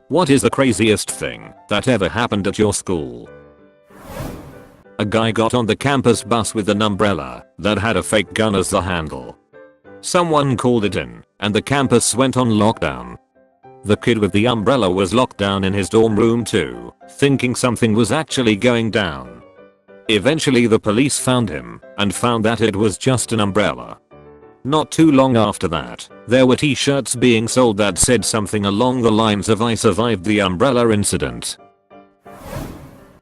What is the craziest thing that ever happened at your school? A guy got on the campus bus with an umbrella that had a fake gun as the handle. Someone called it in, and the campus went on lockdown. The kid with the umbrella was locked down in his dorm room too, thinking something was actually going down. Eventually the police found him, and found that it was just an umbrella. Not too long after that, there were t-shirts being sold that said something along the lines of "I survived the umbrella incident."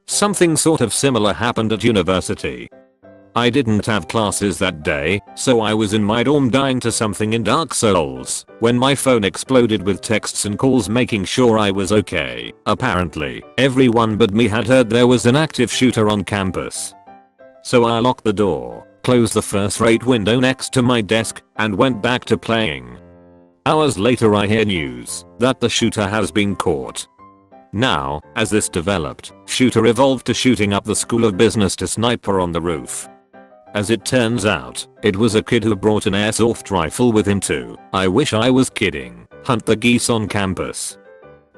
Something sort of similar happened at university. I didn't have classes that day, so I was in my dorm dying to something in Dark Souls, when my phone exploded with texts and calls making sure I was okay. Apparently, everyone but me had heard there was an active shooter on campus. So I locked the door, closed the first-rate window next to my desk, and went back to playing. Hours later I hear news that the shooter has been caught. Now, as this developed, shooter evolved to shooting up the School of Business to sniper on the roof. As it turns out, it was a kid who brought an airsoft rifle with him to, I wish I was kidding, hunt the geese on campus.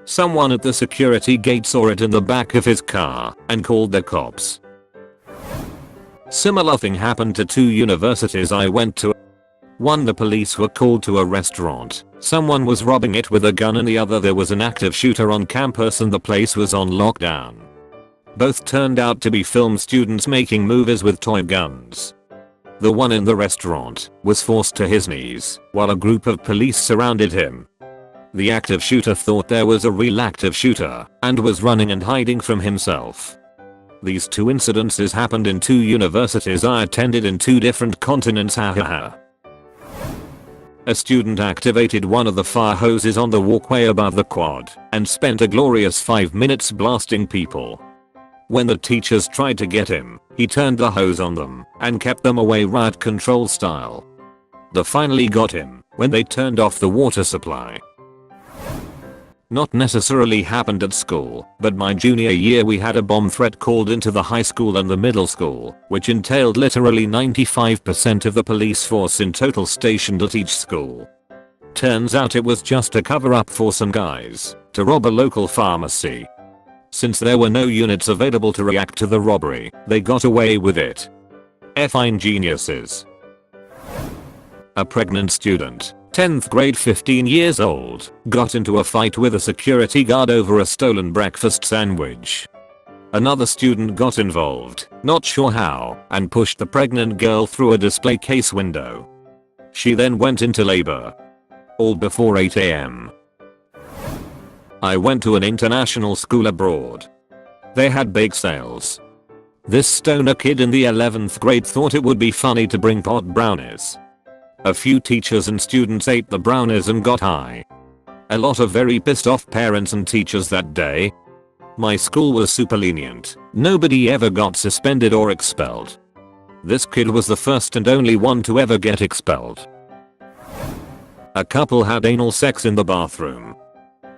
Someone at the security gate saw it in the back of his car and called the cops. Similar thing happened to 2 universities I went to. One, the police were called to a restaurant. Someone was robbing it with a gun, and the other, there was an active shooter on campus and the place was on lockdown. Both turned out to be film students making movies with toy guns. The one in the restaurant was forced to his knees while a group of police surrounded him. The active shooter thought there was a real active shooter and was running and hiding from himself. These 2 incidences happened in 2 universities I attended in 2 different continents. Hahaha. A student activated one of the fire hoses on the walkway above the quad and spent a glorious 5 minutes blasting people. When the teachers tried to get him, he turned the hose on them and kept them away riot control style. They finally got him when they turned off the water supply. Not necessarily happened at school, but my junior year we had a bomb threat called into the high school and the middle school, which entailed literally 95% of the police force in total stationed at each school. Turns out it was just a cover-up for some guys to rob a local pharmacy. Since there were no units available to react to the robbery, they got away with it. Effing geniuses. A pregnant student, 10th grade, 15 years old, got into a fight with a security guard over a stolen breakfast sandwich. Another student got involved, not sure how, and pushed the pregnant girl through a display case window. She then went into labor. All before 8 AM. I went to an international school abroad. They had bake sales. This stoner kid in the 11th grade thought it would be funny to bring pot brownies. A few teachers and students ate the brownies and got high. A lot of very pissed off parents and teachers that day. My school was super lenient. Nobody ever got suspended or expelled. This kid was the first and only one to ever get expelled. A couple had anal sex in the bathroom.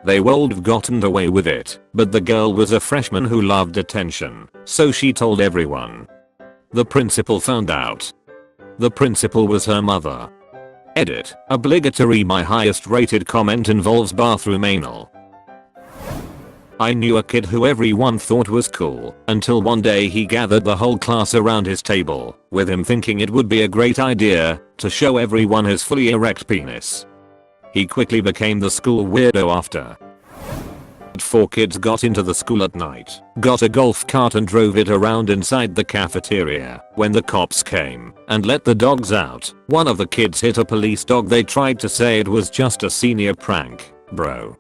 They would have gotten away with it, but the girl was a freshman who loved attention, so she told everyone. The principal found out. The principal was her mother. Edit. Obligatory. My highest rated comment involves bathroom anal. I knew a kid who everyone thought was cool, until one day he gathered the whole class around his table, with him thinking it would be a great idea to show everyone his fully erect penis. He quickly became the school weirdo after. 4 kids got into the school at night, got a golf cart and drove it around inside the cafeteria when the cops came and let the dogs out. One of the kids hit a police dog. They tried to say it was just a senior prank, bro.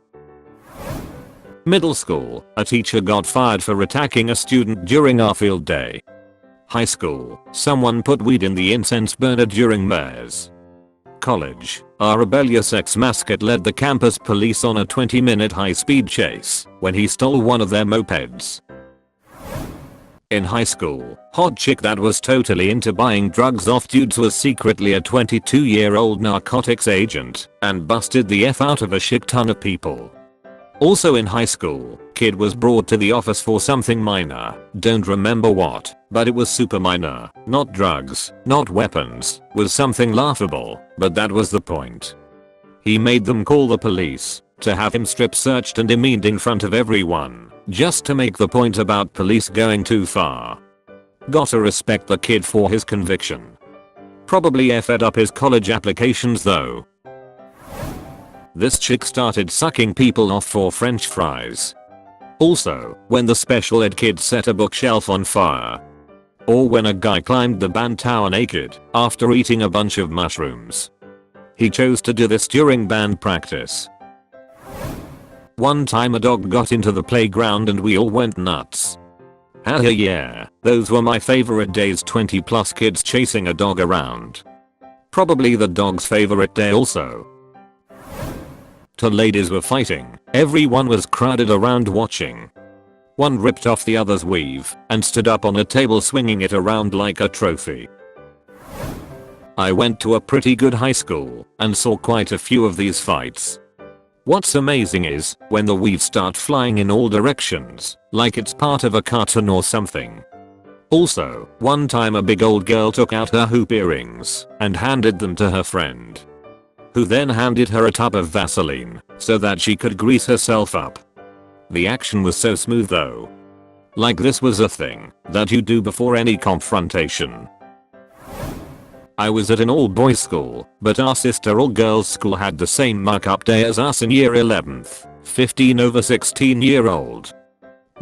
Middle school, a teacher got fired for attacking a student during our field day. High school, someone put weed in the incense burner during mayor's. College, our rebellious ex-mascot led the campus police on a 20-minute high-speed chase when he stole one of their mopeds. In high school, hot chick that was totally into buying drugs off dudes was secretly a 22-year-old narcotics agent and busted the F out of a shit ton of people. Also in high school, kid was brought to the office for something minor, don't remember what, but it was super minor, not drugs, not weapons, was something laughable, but that was the point. He made them call the police, To have him strip searched and demeaned in front of everyone, just to make the point about police going too far. Gotta respect the kid for his conviction. Probably effed up his college applications though. This chick started sucking people off for french fries. Also, when the special ed kid set a bookshelf on fire. Or when a guy climbed the band tower naked after eating a bunch of mushrooms. He chose to do this during band practice. One time a dog got into the playground and we all went nuts. Hell yeah, those were my favorite days, 20 plus kids chasing a dog around. Probably the dog's favorite day also. Two ladies were fighting, everyone was crowded around watching. One ripped off the other's weave and stood up on a table swinging it around like a trophy. I went to a pretty good high school and saw quite a few of these fights. What's amazing is when the weaves start flying in all directions, like it's part of a cartoon or something. Also, one time a big old girl took out her hoop earrings and handed them to her friend, who then handed her a tub of Vaseline so that she could grease herself up. The action was so smooth though. Like this was a thing that you do before any confrontation. I was at an all-boys school, but our sister all-girls school had the same muck-up day as us in year 11th, 15 over 16-year-old.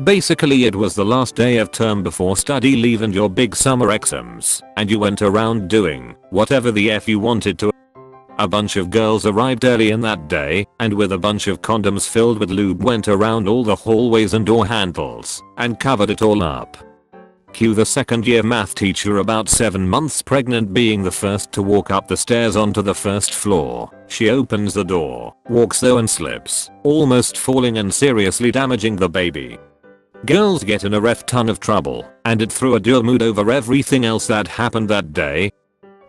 Basically it was the last day of term before study leave and your big summer exams, and you went around doing whatever the F you wanted to. A bunch of girls arrived early in that day, and with a bunch of condoms filled with lube went around all the hallways and door handles, and covered it all up. Cue the second year math teacher about 7 months pregnant being the first to walk up the stairs onto the first floor. She opens the door, walks though and slips, almost falling and seriously damaging the baby. Girls get in a ref ton of trouble, and it threw a dual mood over everything else that happened that day.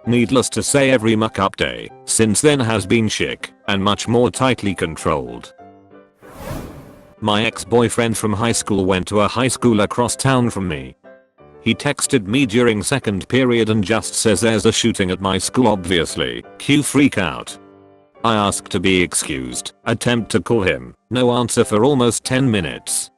Needless to say every muck-up day since then has been chic and much more tightly controlled. My ex-boyfriend from high school went to a high school across town from me. He texted me during second period and just says there's a shooting at my school obviously, cue freak out. I ask to be excused, attempt to call him, no answer for almost 10 minutes.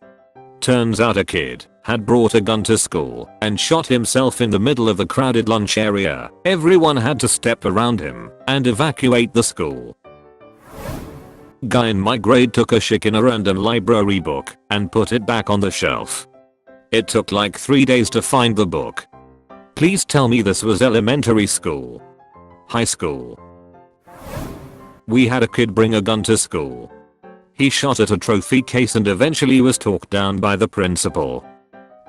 Turns out a kid had brought a gun to school and shot himself in the middle of the crowded lunch area. Everyone had to step around him and evacuate the school. Guy in my grade took a shit in a random library book and put it back on the shelf. It took like 3 days to find the book. Please tell me this was elementary school. High school. We had a kid bring a gun to school. He shot at a trophy case and eventually was talked down by the principal.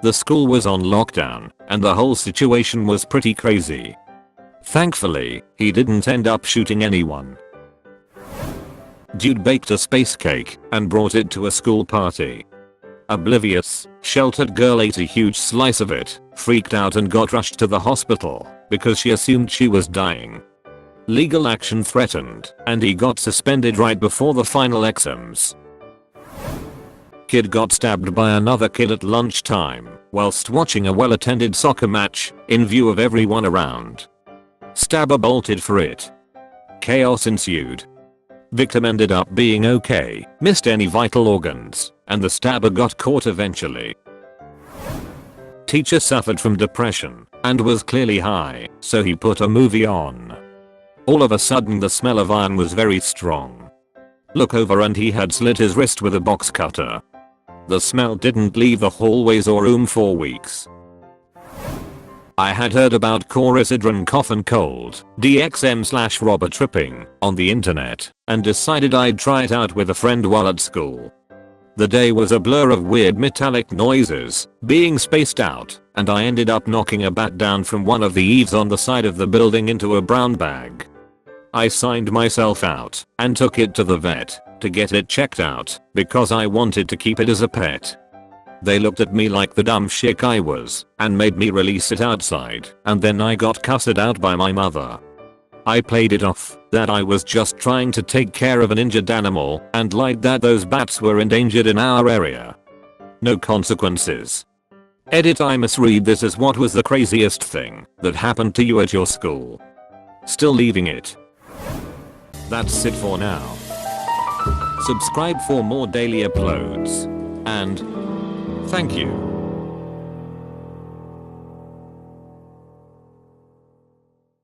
The school was on lockdown and the whole situation was pretty crazy. Thankfully, he didn't end up shooting anyone. Dude baked a space cake and brought it to a school party. Oblivious, sheltered girl ate a huge slice of it, freaked out and got rushed to the hospital because she assumed she was dying. Legal action threatened, and he got suspended right before the final exams. Kid got stabbed by another kid at lunchtime whilst watching a well-attended soccer match in view of everyone around. Stabber bolted for it. Chaos ensued. Victim ended up being okay, missed any vital organs, and the stabber got caught eventually. Teacher suffered from depression and was clearly high, so he put a movie on. All of a sudden the smell of iron was very strong. Look over and he had slit his wrist with a box cutter. The smell didn't leave the hallways or room for weeks. I had heard about Coricidrin cough and cold, DXM/robber tripping, on the internet, and decided I'd try it out with a friend while at school. The day was a blur of weird metallic noises, being spaced out, and I ended up knocking a bat down from one of the eaves on the side of the building into a brown bag. I signed myself out, and took it to the vet, to get it checked out, because I wanted to keep it as a pet. They looked at me like the dumb shit I was, and made me release it outside, and then I got cussed out by my mother. I played it off, that I was just trying to take care of an injured animal, and lied that those bats were endangered in our area. No consequences. Edit: I misread this as what was the craziest thing that happened to you at your school? Still leaving it. That's it for now. Subscribe for more daily uploads. And thank you.